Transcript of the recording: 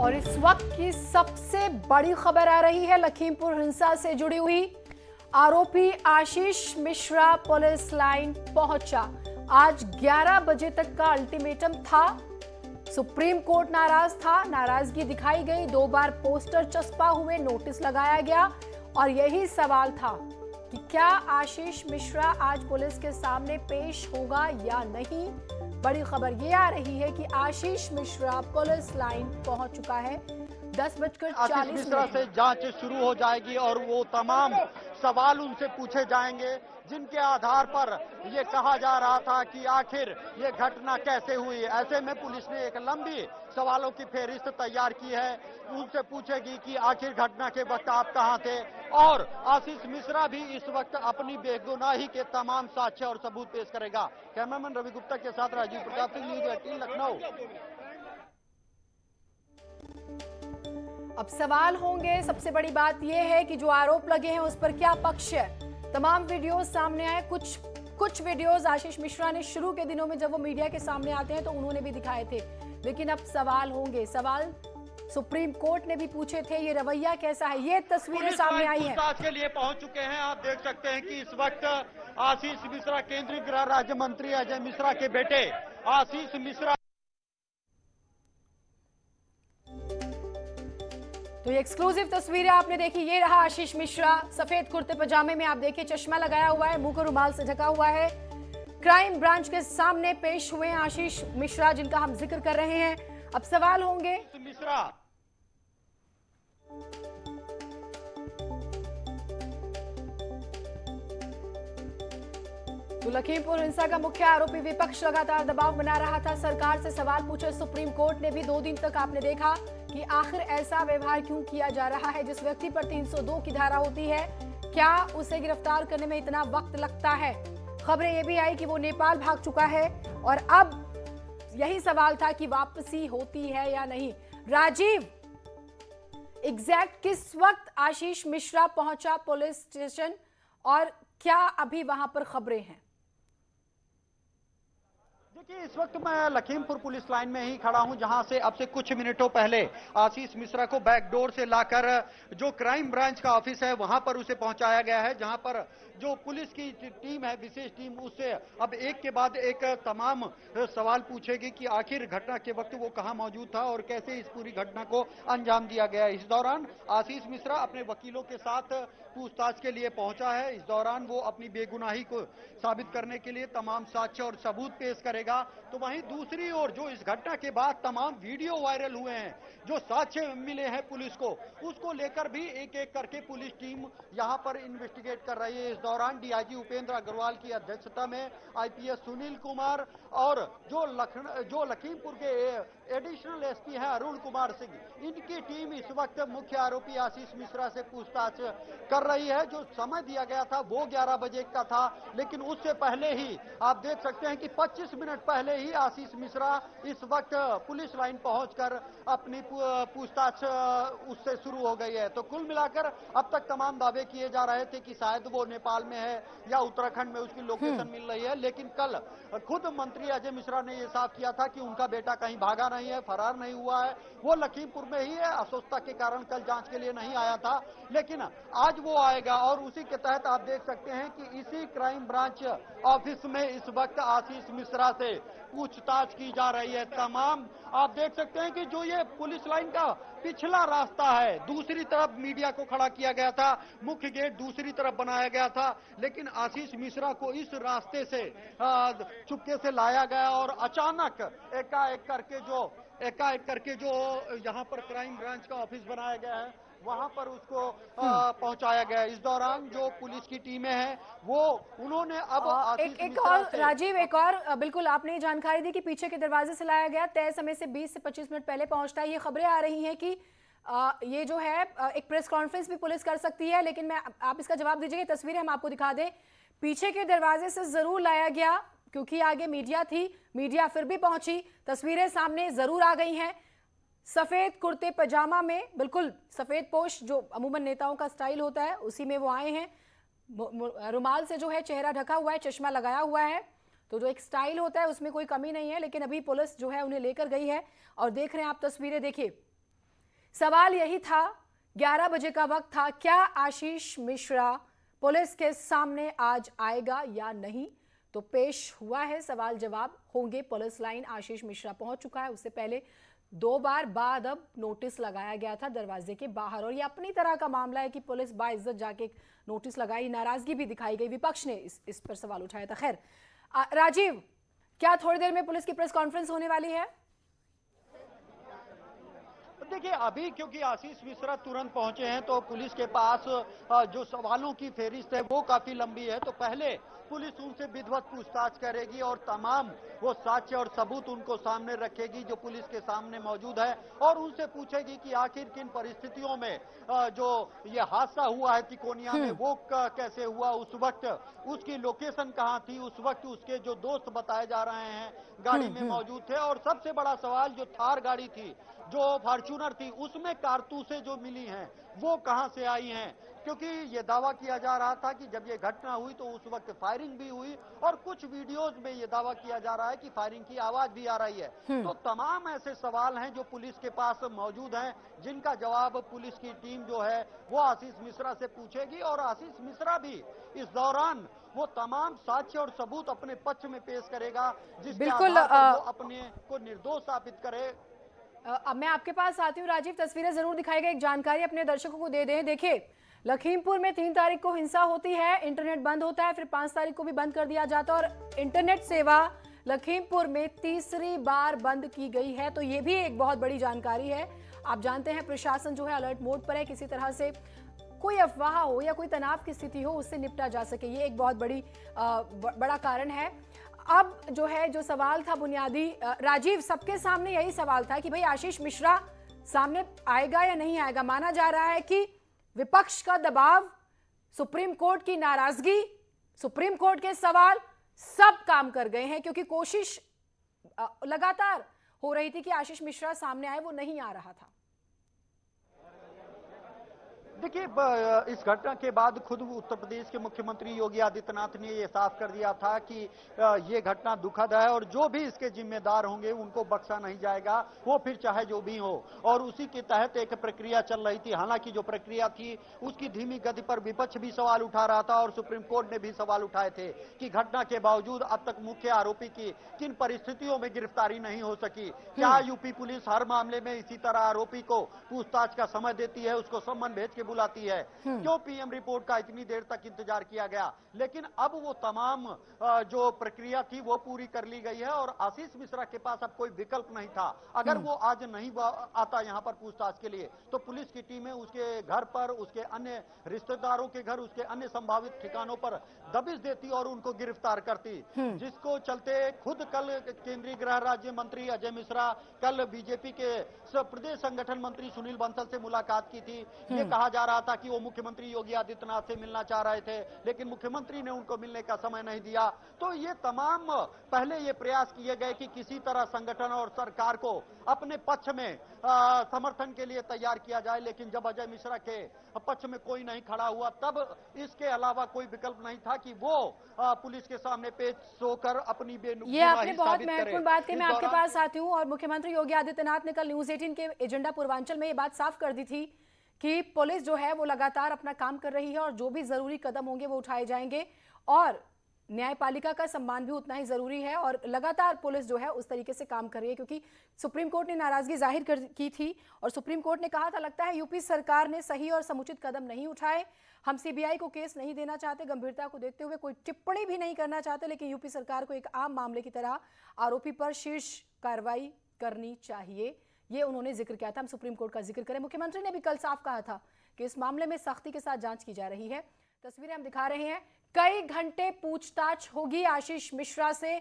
और इस वक्त की सबसे बड़ी खबर आ रही है लखीमपुर हिंसा से जुड़ी हुई। आरोपी आशीष मिश्रा पुलिस लाइन पहुंचा। आज 11 बजे तक का अल्टीमेटम था। सुप्रीम कोर्ट नाराज था, नाराजगी दिखाई गई, 2 बार पोस्टर चस्पा हुए, नोटिस लगाया गया और यही सवाल था कि क्या आशीष मिश्रा आज पुलिस के सामने पेश होगा या नहीं। बड़ी खबर ये आ रही है कि आशीष मिश्रा पुलिस लाइन पहुंच चुका है। 10:40 आशीष मिश्रा से जांच शुरू हो जाएगी और वो तमाम सवाल उनसे पूछे जाएंगे जिनके आधार पर ये कहा जा रहा था कि आखिर ये घटना कैसे हुई। ऐसे में पुलिस ने एक लंबी सवालों की फेहरिस्त तैयार की है। उनसे पूछेगी कि आखिर घटना के वक्त आप कहां थे, और आशीष मिश्रा भी इस वक्त अपनी बेगुनाही के तमाम साक्ष्य और सबूत पेश करेगा। कैमरामैन रवि गुप्ता के साथ राजीव प्रताप सिंह, न्यूज़ 18 लखनऊ। अब सवाल होंगे, सबसे बड़ी बात यह है कि जो आरोप लगे हैं उस पर क्या पक्ष है। तमाम वीडियोस सामने आए, कुछ वीडियोस आशीष मिश्रा ने शुरू के दिनों में जब वो मीडिया के सामने आते हैं तो उन्होंने भी दिखाए थे, लेकिन अब सवाल होंगे। सवाल सुप्रीम कोर्ट ने भी पूछे थे, ये रवैया कैसा है। ये तस्वीरें सामने आई हैं। पूछताछ के लिए पहुंच चुके हैं। आप देख सकते हैं कि इस वक्त आशीष मिश्रा केंद्रीय गृह राज्य मंत्री अजय मिश्रा के बेटे आशीष मिश्रा। तो ये एक्सक्लूसिव तस्वीरें आपने देखी। ये रहा आशीष मिश्रा सफेद कुर्ते पजामे में, आप देखिए चश्मा लगाया हुआ है, मुंह को रुमाल से ढका हुआ है। क्राइम ब्रांच के सामने पेश हुए हैं आशीष मिश्रा, जिनका हम जिक्र कर रहे हैं। अब सवाल होंगे। मिश्रा तो लखीमपुर हिंसा का मुख्य आरोपी विपक्ष लगातार दबाव बना रहा था, सरकार से सवाल पूछे सुप्रीम कोर्ट ने भी। 2 दिन तक आपने देखा कि आखिर ऐसा व्यवहार क्यों किया जा रहा है। जिस व्यक्ति पर 302 की धारा होती है, क्या उसे गिरफ्तार करने में इतना वक्त लगता है। खबरें ये भी आई कि वो नेपाल भाग चुका है और अब यही सवाल था कि वापसी होती है या नहीं। राजीव, एग्जैक्ट किस वक्त आशीष मिश्रा पहुंचा पुलिस स्टेशन और क्या अभी वहां पर खबरें हैं। देखिए, इस वक्त मैं लखीमपुर पुलिस लाइन में ही खड़ा हूं, जहां से अब से कुछ मिनटों पहले आशीष मिश्रा को बैकडोर से लाकर जो क्राइम ब्रांच का ऑफिस है वहां पर उसे पहुंचाया गया है, जहां पर जो पुलिस की टीम है, विशेष टीम, उससे अब एक के बाद एक तमाम सवाल पूछेगी कि आखिर घटना के वक्त वो कहां मौजूद था और कैसे इस पूरी घटना को अंजाम दिया गया। इस दौरान आशीष मिश्रा अपने वकीलों के साथ पूछताछ के लिए पहुंचा है। इस दौरान वो अपनी बेगुनाही को साबित करने के लिए तमाम साक्ष्य और सबूत पेश करेगा। तो वहीं दूसरी ओर जो इस घटना के बाद तमाम वीडियो वायरल हुए हैं, जो साक्ष्य मिले हैं पुलिस को, उसको लेकर भी एक एक करके पुलिस टीम यहां पर इन्वेस्टिगेट कर रही है। इस दौरान डीआईजी उपेंद्र अग्रवाल की अध्यक्षता में आईपीएस सुनील कुमार और जो लखीमपुर के एडिशनल एसपी हैं अरुण कुमार सिंह, इनकी टीम इस वक्त मुख्य आरोपी आशीष मिश्रा से पूछताछ कर रही है। जो समय दिया गया था वो 11 बजे का था, लेकिन उससे पहले ही आप देख सकते हैं कि 25 मिनट पहले ही आशीष मिश्रा इस वक्त पुलिस लाइन पहुंचकर अपनी पूछताछ उससे शुरू हो गई है। तो कुल मिलाकर अब तक तमाम दावे किए जा रहे थे कि शायद वो नेपाल में है या उत्तराखंड में उसकी लोकेशन मिल रही है, लेकिन कल खुद मंत्री अजय मिश्रा ने यह साफ किया था कि उनका बेटा कहीं भागा नहीं है, फरार नहीं हुआ है, वो लखीमपुर में ही है। अस्वस्थता के कारण कल जांच के लिए नहीं आया था, लेकिन आज वो आएगा। और उसी के तहत आप देख सकते हैं कि इसी क्राइम ब्रांच ऑफिस में इस वक्त आशीष मिश्रा से पूछताछ की जा रही है। तमाम आप देख सकते हैं कि जो ये पुलिस लाइन का पिछला रास्ता है, दूसरी तरफ मीडिया को खड़ा किया गया था, मुख्य गेट दूसरी तरफ बनाया गया था, लेकिन आशीष मिश्रा को इस रास्ते से चुपके से लाया गया और अचानक एकाएक करके जो यहाँ पर क्राइम ब्रांच का ऑफिस बनाया गया है वहां पर उसको पहुंचाया गया। इस दौरान जो पुलिस की टीमें हैं वो उन्होंने अब एक और राजीव, एक और बिल्कुल आपने जानकारी दी कि पीछे के दरवाजे से लाया गया, तय समय से 20 से 25 मिनट पहले पहुंचता है। ये खबरें आ रही हैं कि ये जो है एक प्रेस कॉन्फ्रेंस भी पुलिस कर सकती है, लेकिन आप इसका जवाब दीजिए। तस्वीरें हम आपको दिखा दें, पीछे के दरवाजे से जरूर लाया गया क्योंकि आगे मीडिया थी, मीडिया फिर भी पहुंची। तस्वीरें सामने जरूर आ गई हैं, सफेद कुर्ते पजामा में, बिल्कुल सफेद पोश जो अमूमन नेताओं का स्टाइल होता है उसी में वो आए हैं। रुमाल से जो है चेहरा ढका हुआ है, चश्मा लगाया हुआ है, तो जो एक स्टाइल होता है उसमें कोई कमी नहीं है। लेकिन अभी पुलिस जो है उन्हें लेकर गई है और देख रहे हैं आप तस्वीरें, देखिए सवाल यही था, 11 बजे का वक्त था, क्या आशीष मिश्रा पुलिस के सामने आज आएगा या नहीं? तो पेश हुआ है सवाल जवाब, होंगे पुलिस लाइन। आशीष मिश्रा पहुंच चुका है, उससे पहले 2 बार बाद अब नोटिस लगाया गया था दरवाजे के बाहर, और ये अपनी तरह का मामला है कि पुलिस बाइज्जत जाके नोटिस लगाई, नाराजगी भी दिखाई गई, विपक्ष ने इस पर सवाल उठाया था। खैर राजीव, क्या थोड़ी देर में पुलिस की प्रेस कॉन्फ्रेंस होने वाली है? देखिए, अभी क्योंकि आशीष मिश्रा तुरंत पहुंचे हैं तो पुलिस के पास जो सवालों की फेरिस्त है वो काफी लंबी है। तो पहले पुलिस उनसे विधिवत पूछताछ करेगी और तमाम वो साक्ष्य और सबूत उनको सामने रखेगी जो पुलिस के सामने मौजूद है, और उनसे पूछेगी कि आखिर किन परिस्थितियों में जो ये हादसा हुआ है तिकोनिया में वो कैसे हुआ, उस वक्त उसकी लोकेशन कहाँ थी, उस वक्त उसके जो दोस्त बताए जा रहे हैं गाड़ी में मौजूद थे, और सबसे बड़ा सवाल जो थार गाड़ी थी, जो फॉर्च्यूनर थी, उसमें कारतूसें जो मिली हैं वो कहां से आई हैं, क्योंकि ये दावा किया जा रहा था कि जब ये घटना हुई तो उस वक्त फायरिंग भी हुई, और कुछ वीडियोज में ये दावा किया जा रहा है कि फायरिंग की आवाज भी आ रही है। तो तमाम ऐसे सवाल हैं जो पुलिस के पास मौजूद हैं, जिनका जवाब पुलिस की टीम जो है वो आशीष मिश्रा से पूछेगी, और आशीष मिश्रा भी इस दौरान वो तमाम साक्ष्य और सबूत अपने पक्ष में पेश करेगा, जिसके आधार पर वो अपने को निर्दोष साबित करे। अब मैं आपके पास आती हूँ राजीव, तस्वीरें जरूर दिखाएगा, एक जानकारी अपने दर्शकों को दे दें। देखिए, लखीमपुर में 3 तारीख को हिंसा होती है, इंटरनेट बंद होता है, फिर 5 तारीख को भी बंद कर दिया जाता है, और इंटरनेट सेवा लखीमपुर में तीसरी बार बंद की गई है। तो ये भी एक बहुत बड़ी जानकारी है। आप जानते हैं प्रशासन जो है अलर्ट मोड पर है, किसी तरह से कोई अफवाह हो या कोई तनाव की स्थिति हो उससे निपटा जा सके, ये एक बहुत बड़ा कारण है। अब जो है जो सवाल था बुनियादी, राजीव, सबके सामने यही सवाल था कि भाई आशीष मिश्रा सामने आएगा या नहीं आएगा। माना जा रहा है कि विपक्ष का दबाव, सुप्रीम कोर्ट की नाराजगी, सुप्रीम कोर्ट के सवाल सब काम कर गए हैं, क्योंकि कोशिश लगातार हो रही थी कि आशीष मिश्रा सामने आए, वो नहीं आ रहा था। देखिए, इस घटना के बाद खुद उत्तर प्रदेश के मुख्यमंत्री योगी आदित्यनाथ ने ये साफ कर दिया था कि ये घटना दुखद है और जो भी इसके जिम्मेदार होंगे उनको बख्शा नहीं जाएगा, वो फिर चाहे जो भी हो। और उसी के तहत एक प्रक्रिया चल रही थी। हालांकि जो प्रक्रिया थी उसकी धीमी गति पर विपक्ष भी सवाल उठा रहा था, और सुप्रीम कोर्ट ने भी सवाल उठाए थे कि घटना के बावजूद अब तक मुख्य आरोपी की किन परिस्थितियों में गिरफ्तारी नहीं हो सकी। क्या यूपी पुलिस हर मामले में इसी तरह आरोपी को पूछताछ का समय देती है, उसको सम्मन भेज के बुलाती है? क्यों पीएम रिपोर्ट का इतनी देर तक इंतजार किया गया? लेकिन अब वो तमाम जो प्रक्रिया थी वो पूरी कर ली गई है, और आशीष मिश्रा के पास अब कोई विकल्प नहीं था। अगर वो आज नहीं आता यहां पर पूछताछ के लिए तो पुलिस की टीमें उसके घर पर, उसके अन्य रिश्तेदारों के घर, उसके अन्य संभावित ठिकानों पर दबिश देती और उनको गिरफ्तार करती, जिसको चलते खुद कल केंद्रीय गृह राज्य मंत्री अजय मिश्रा, कल बीजेपी के प्रदेश संगठन मंत्री सुनील बंसल से मुलाकात की थी। ये कहा जा रहा था कि वो मुख्यमंत्री योगी आदित्यनाथ से मिलना चाह रहे थे, लेकिन मुख्यमंत्री ने उनको मिलने का समय नहीं दिया। तो ये तमाम पहले ये प्रयास किए गए कि किसी तरह संगठन और सरकार को अपने पक्ष में समर्थन के लिए तैयार किया जाए, लेकिन जब अजय मिश्रा के पक्ष में कोई नहीं खड़ा हुआ तब इसके अलावा कोई विकल्प नहीं था कि वो पुलिस के सामने पेश होकर अपनी बेनुमाही ये आपने बहुत साबित करे। महत्वपूर्ण बात की, मैं आपके पास आती हूँ। और मुख्यमंत्री योगी आदित्यनाथ ने कल न्यूज 18 के एजेंडा पूर्वांचल में ये बात साफ कर दी थी कि पुलिस जो है वो लगातार अपना काम कर रही है और जो भी जरूरी कदम होंगे वो उठाए जाएंगे, और न्यायपालिका का सम्मान भी उतना ही जरूरी है, और लगातार पुलिस जो है उस तरीके से काम कर रही है। क्योंकि सुप्रीम कोर्ट ने नाराजगी जाहिर की थी और सुप्रीम कोर्ट ने कहा था, लगता है यूपी सरकार ने सही और समुचित कदम नहीं उठाए, हम सीबीआई को केस नहीं देना चाहते, गंभीरता को देखते हुए कोई टिप्पणी भी नहीं करना चाहते, लेकिन यूपी सरकार को एक आम मामले की तरह आरोपी पर शीर्ष कार्रवाई करनी चाहिए, ये उन्होंने जिक्र किया था। हम सुप्रीम कोर्ट का जिक्र करें, मुख्यमंत्री ने भी कल साफ कहा था कि इस मामले में सख्ती के साथ जांच की जा रही है। तस्वीरें हम दिखा रहे हैं, कई घंटे पूछताछ होगी आशीष मिश्रा से,